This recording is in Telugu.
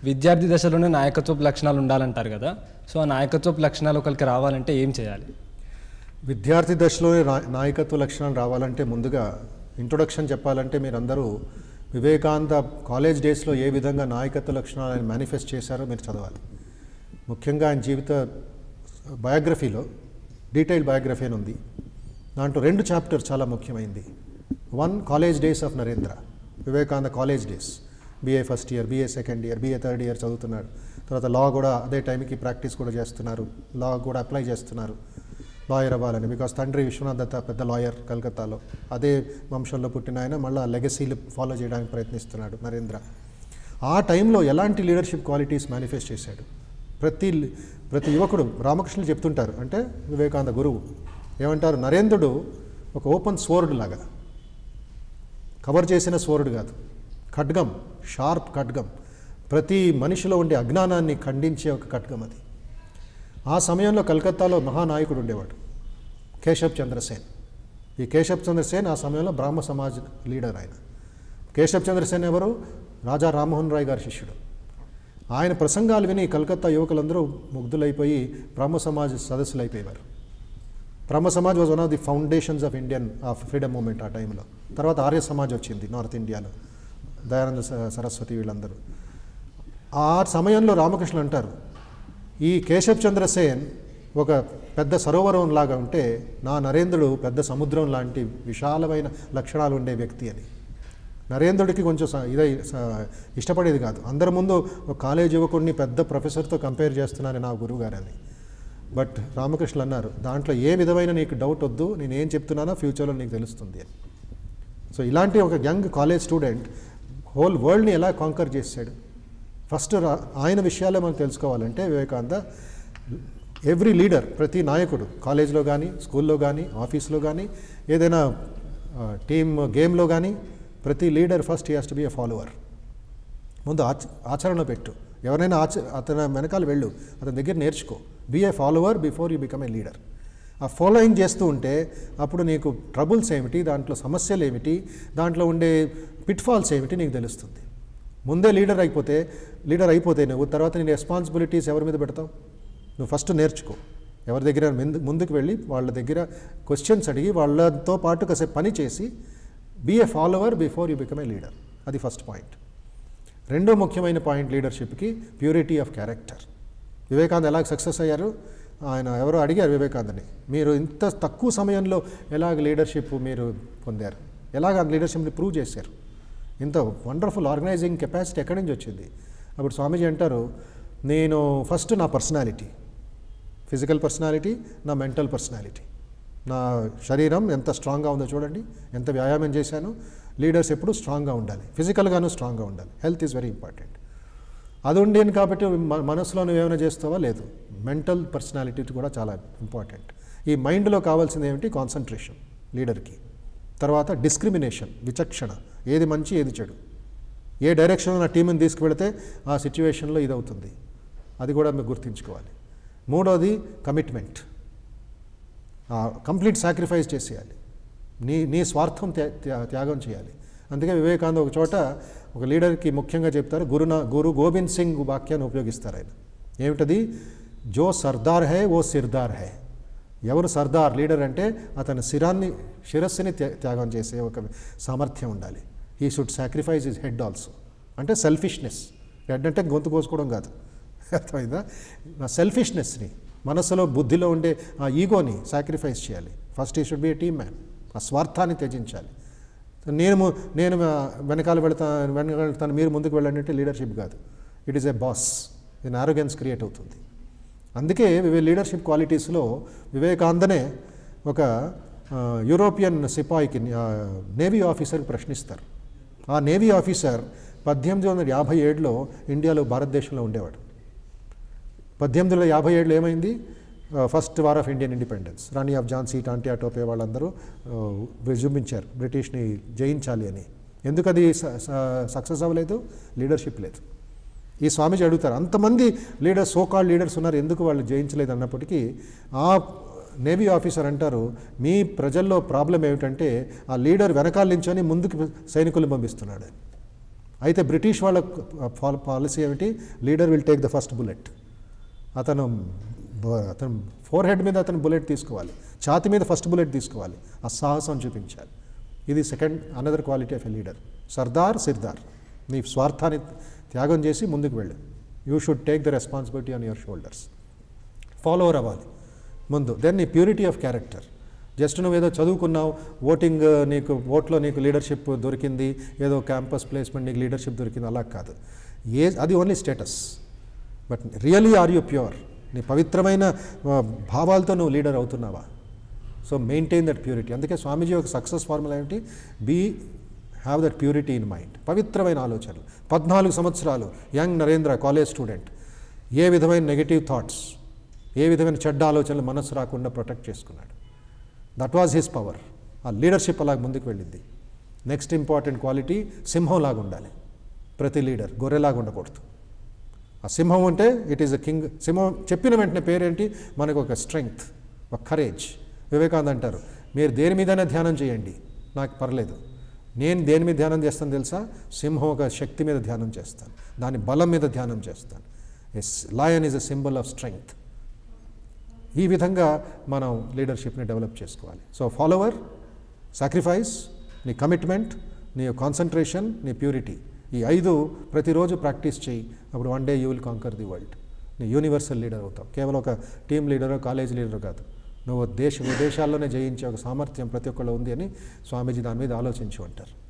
విద్యార్థి దశలోనే నాయకత్వపు లక్షణాలు ఉండాలంటారు కదా. సో ఆ నాయకత్వపు లక్షణాలు ఒకరికి రావాలంటే ఏం చేయాలి? విద్యార్థి దశలోనే నాయకత్వ లక్షణాలు రావాలంటే ముందుగా ఇంట్రొడక్షన్ చెప్పాలంటే మీరందరూ వివేకానంద కాలేజ్ డేస్లో ఏ విధంగా నాయకత్వ లక్షణాలు ఆయన మేనిఫెస్ట్ చేశారో మీరు చదవాలి. ముఖ్యంగా ఆయన జీవిత బయోగ్రఫీలో డీటెయిల్డ్ బయోగ్రఫీ అని ఉంది. దాంట్లో 2 చాప్టర్ చాలా ముఖ్యమైనది. 1 college days of Narendra, Vivekananda college days. BA first year, BA second year, BA third year చదువుతున్నాడు. తర్వాత లా కూడా అదే టైంకి ప్రాక్టీస్ కూడా చేస్తున్నారు, లా కూడా అప్లై చేస్తున్నారు లాయర్ అవ్వాలని. బికాస్ తండ్రి విశ్వనాథ్ దత్త పెద్ద లాయర్ కలకత్తాలో, అదే వంశంలో పుట్టిన ఆయన మళ్ళీ లెగసీలు ఫాలో చేయడానికి ప్రయత్నిస్తున్నాడు నరేంద్ర. ఆ టైంలో ఎలాంటి లీడర్షిప్ క్వాలిటీస్ మేనిఫెస్ట్ చేశాడు ప్రతి యువకుడు. రామకృష్ణులు చెప్తుంటారు, అంటే వివేకానంద గురువు ఏమంటారు, నరేంద్రుడు ఒక ఓపెన్ స్వోర్డ్ లాగా, కవర్ చేసిన స్వోర్డ్ కాదు, ఖడ్గం, షార్ప్ ఖడ్గం, ప్రతి మనిషిలో ఉండే అజ్ఞానాన్ని ఖండించే ఒక ఖడ్గం అది. ఆ సమయంలో కలకత్తాలో మహానాయకుడు ఉండేవాడు కేశవ్ చంద్రసేన్. ఈ కేశవ్ చంద్రసేన్ ఆ సమయంలో బ్రాహ్మ సమాజ్ లీడర్. ఆయన కేశవ్ చంద్రసేన్ ఎవరు? రాజా రామ్మోహన్ రాయ్ గారి శిష్యుడు. ఆయన ప్రసంగాలు విని కలకత్తా యువకులందరూ ముగ్ధులైపోయి బ్రహ్మ సమాజ్ సదస్సులు అయిపోయేవారు. Brahmo Samaj was one of the foundations of Indian freedom movement ఆ టైంలో. తర్వాత ఆర్య సమాజ్ వచ్చింది నార్త్ ఇండియాలో, దయానంద సరస్వతి వీళ్ళందరూ. ఆ సమయంలో రామకృష్ణ అంటారు, ఈ కేశవ్ చంద్రసేన్ ఒక పెద్ద సరోవరం లాగా ఉంటే నా నరేంద్రుడు పెద్ద సముద్రం లాంటి విశాలమైన లక్షణాలు ఉండే వ్యక్తి అని. నరేంద్రుడికి కొంచెం ఇష్టపడేది కాదు, అందరి ముందు ఒక కాలేజ్ యువకుడిని పెద్ద ప్రొఫెసర్తో కంపేర్ చేస్తున్నాను నా గురువు గారని. బట్ రామకృష్ణ అన్నారు, దాంట్లో ఏ విధమైన నీకు డౌట్ వద్దు, నేను ఏం చెప్తున్నానో ఫ్యూచర్లో నీకు తెలుస్తుంది అని. సో ఇలాంటి ఒక యంగ్ కాలేజ్ స్టూడెంట్ హోల్ వరల్డ్ని ఎలా కాంకర్ చేశాడు. ఫస్ట్ ఆయన విషయాలే మనం తెలుసుకోవాలంటే వివేకానంద ఎవ్రీ లీడర్, ప్రతి నాయకుడు కాలేజ్లో కానీ, స్కూల్లో కానీ, ఆఫీస్లో కానీ, ఏదైనా టీమ్ గేమ్లో కానీ, ప్రతి leader first he has to be a follower. ముందు ఆచరణ పెట్టు, ఎవరైనా అతని వెనకాల వెళ్ళు, అతని దగ్గర నేర్చుకో. Be a follower before you become a leader. ఆ ఫాలోయింగ్ చేస్తూ ఉంటే అప్పుడు నీకు ట్రబుల్స్ ఏమిటి, దాంట్లో సమస్యలు ఏమిటి, దాంట్లో ఉండే పిట్ఫాల్స్ ఏమిటి నీకు తెలుస్తుంది. ముందే లీడర్ అయిపోతే నువ్వు తర్వాత నీ రెస్పాన్సిబిలిటీస్ ఎవరి మీద పెడతావు? నువ్వు ఫస్ట్ నేర్చుకో. ఎవరి దగ్గర ముందుకు వెళ్ళి వాళ్ళ దగ్గర క్వశ్చన్స్ అడిగి వాళ్ళతో పాటు కాసేపు పని చేసి be a follower before you become a leader. అది ఫస్ట్ పాయింట్. రెండో ముఖ్యమైన పాయింట్ లీడర్షిప్కి ప్యూరిటీ ఆఫ్ క్యారెక్టర్. వివేకానంద ఎలా సక్సెస్ అయ్యారు? ఆయన ఎవరో అడిగారు వివేకానందని, మీరు ఇంత తక్కువ సమయంలో ఎలాగ లీడర్షిప్ మీరు పొందారు, ఎలాగ లీడర్షిప్ని ప్రూవ్ చేశారు, ఇంత వండర్ఫుల్ ఆర్గనైజింగ్ కెపాసిటీ ఎక్కడి నుంచి వచ్చింది? అప్పుడు స్వామీజీ అంటారు, నేను ఫస్ట్ నా పర్సనాలిటీ, ఫిజికల్ పర్సనాలిటీ, నా మెంటల్ పర్సనాలిటీ, నా శరీరం ఎంత స్ట్రాంగ్గా ఉందో చూడండి, ఎంత వ్యాయామం చేశాను. లీడర్స్ ఎప్పుడు స్ట్రాంగ్గా ఉండాలి, ఫిజికల్గాను స్ట్రాంగ్గా ఉండాలి. Health is very important. అది ఉండేది కాబట్టి మనసులో నువ్వు ఏమైనా చేస్తావా? లేదు. మెంటల్ పర్సనాలిటీ కూడా చాలా ఇంపార్టెంట్. ఈ మైండ్లో కావాల్సింది ఏమిటి? కాన్సన్ట్రేషన్ లీడర్కి. తర్వాత డిస్క్రిమినేషన్, విచక్షణ, ఏది మంచి ఏది చెడు, ఏ డైరెక్షన్లో నా టీంని తీసుకువెళితే ఆ సిచ్యువేషన్లో ఇది అవుతుంది, అది కూడా మీరు గుర్తుంచుకోవాలి. మూడోది కమిట్మెంట్, కంప్లీట్ సాక్రిఫైస్ చేసేయాలి, నీ స్వార్థం త్యాగం చేయాలి. అందుకే వివేకానంద ఒక చోట ఒక లీడర్కి ముఖ్యంగా చెప్తారు, గురు గోవింద్ సింగ్ వాక్యాన్ని ఉపయోగిస్తారు ఆయన. ఏమిటది? జో సర్దార్ హై ఓ సిర్దార్ హై. ఎవరు సర్దార్ లీడర్ అంటే అతని శిరస్సుని త్యాగం చేసే ఒక సామర్థ్యం ఉండాలి. He should sacrifice his head also. అంటే సెల్ఫిష్నెస్, హెడ్ అంటే గొంతు కోసుకోవడం కాదు, అర్థమైందా? నా సెల్ఫిష్నెస్ని, మనసులో బుద్ధిలో ఉండే ఆ ఈగోని సాక్రిఫైస్ చేయాలి. First he should be A team man. ఆ స్వార్థాన్ని త్యజించాలి. నేను వెనకాల వెళ్తాను మీరు ముందుకు వెళ్ళండి అంటే లీడర్షిప్ కాదు. It is a boss. దీని ఆరోగెన్స్ క్రియేట్ అవుతుంది. అందుకే లీడర్షిప్ క్వాలిటీస్లో వివేకానందనే ఒక యూరోపియన్ సిపాయికి, నేవీ ఆఫీసర్కి ప్రశ్నిస్తారు. ఆ నేవీ ఆఫీసర్ 1857లో ఇండియాలో, భారతదేశంలో ఉండేవాడు. 1857లో ఏమైంది? First war of Indian independence. Rani of Jhansi, Tantia Tope వాళ్ళందరూ విజృంభించారు బ్రిటిష్ని జయించాలి అని. ఎందుకు అది సక్సెస్ అవ్వలేదు? లీడర్షిప్ లేదు. ఈ స్వామీజీ అడుగుతారు, అంతమంది లీడర్స్, సోకాల్డ్ లీడర్స్ ఉన్నారు, ఎందుకు వాళ్ళు జయించలేదు అన్నప్పటికీ ఆ నేవీ ఆఫీసర్ అంటారు, మీ ప్రజల్లో ప్రాబ్లం ఏమిటంటే ఆ లీడర్ వెనకాల నుంచొని ముందుకు సైనికులు పంపిస్తున్నాడు. అయితే బ్రిటిష్ వాళ్ళ పాలసీ ఏమిటి? Leader will take the first bullet. అతను ఫోర్ హెడ్ మీద అతను బుల్లెట్ తీసుకోవాలి, ఛాతి మీద ఫస్ట్ బుల్లెట్ తీసుకోవాలి, ఆ సాహసం చూపించాలి. ఇది second another quality of a leader. Sardar సిర్దార్, నీ స్వార్థాన్ని త్యాగం చేసి ముందుకు వెళ్ళు. You should take the responsibility on your shoulders. Follower అవ్వాలి ముందు. దెన్ నీ ప్యూరిటీ ఆఫ్ క్యారెక్టర్. జస్ట్ నువ్వు ఏదో చదువుకున్నావు, ఓటింగ్ నీకు ఓట్లో నీకు లీడర్షిప్ దొరికింది, ఏదో క్యాంపస్ ప్లేస్మెంట్ నీకు లీడర్షిప్ దొరికింది, అలా కాదు. అది only status. But really are you pure? నీ పవిత్రమైన భావాలతో నువ్వు లీడర్ అవుతున్నావా? So maintain that purity. అందుకే స్వామీజీ ఒక సక్సెస్ ఫార్ములా ఏమిటి? Have that purity in mind. పవిత్రమైన ఆలోచనలు. 14 సంవత్సరాలు యంగ్ నరేంద్ర కాలేజ్ స్టూడెంట్, ఏ విధమైన నెగటివ్ థాట్స్, ఏ విధమైన చెడ్డ ఆలోచనలు మనస్సు రాకుండా ప్రొటెక్ట్ చేసుకున్నాడు. That was his power. ఆ లీడర్షిప్ అలాగ ముందుకు వెళ్ళింది. నెక్స్ట్ ఇంపార్టెంట్ క్వాలిటీ, సింహంలాగా ఉండాలి ప్రతి లీడర్, గొర్రెలాగా ఉండకూడదు. ఆ సింహం అంటే ఇట్ ఈస్ అ కింగ్. సింహం చెప్పిన వెంటనే పేరేంటి? మనకు ఒక స్ట్రెంగ్త్, ఒక కరేజ్. వివేకానంద అంటారు, మీరు దేని మీదైనా ధ్యానం చేయండి, నాకు పర్లేదు. నేను దేని మీద ధ్యానం చేస్తాను తెలుసా? సింహం ఒక శక్తి మీద ధ్యానం చేస్తాను, దాని బలం మీద ధ్యానం చేస్తాను. Lion is a symbol of strength. ఈ విధంగా మనం లీడర్షిప్ని డెవలప్ చేసుకోవాలి. సో ఫాలోవర్, సాక్రిఫైస్, నీ కమిట్మెంట్, నీ కాన్సన్ట్రేషన్, నీ ప్యూరిటీ, ఈ 5 ప్రతిరోజు ప్రాక్టీస్ చేయి. అప్పుడు one day you will canker the world. నీ యూనివర్సల్ లీడర్ అవుతావు. కేవలం ఒక టీమ్ లీడరో కాలేజ్ లీడరో కాదు, నువ్వు విదేశాల్లోనే జయించే ఒక సామర్థ్యం ప్రతి ఒక్కళ్ళు ఉంది అని స్వామీజీ దాని మీద ఆలోచించి ఉంటారు.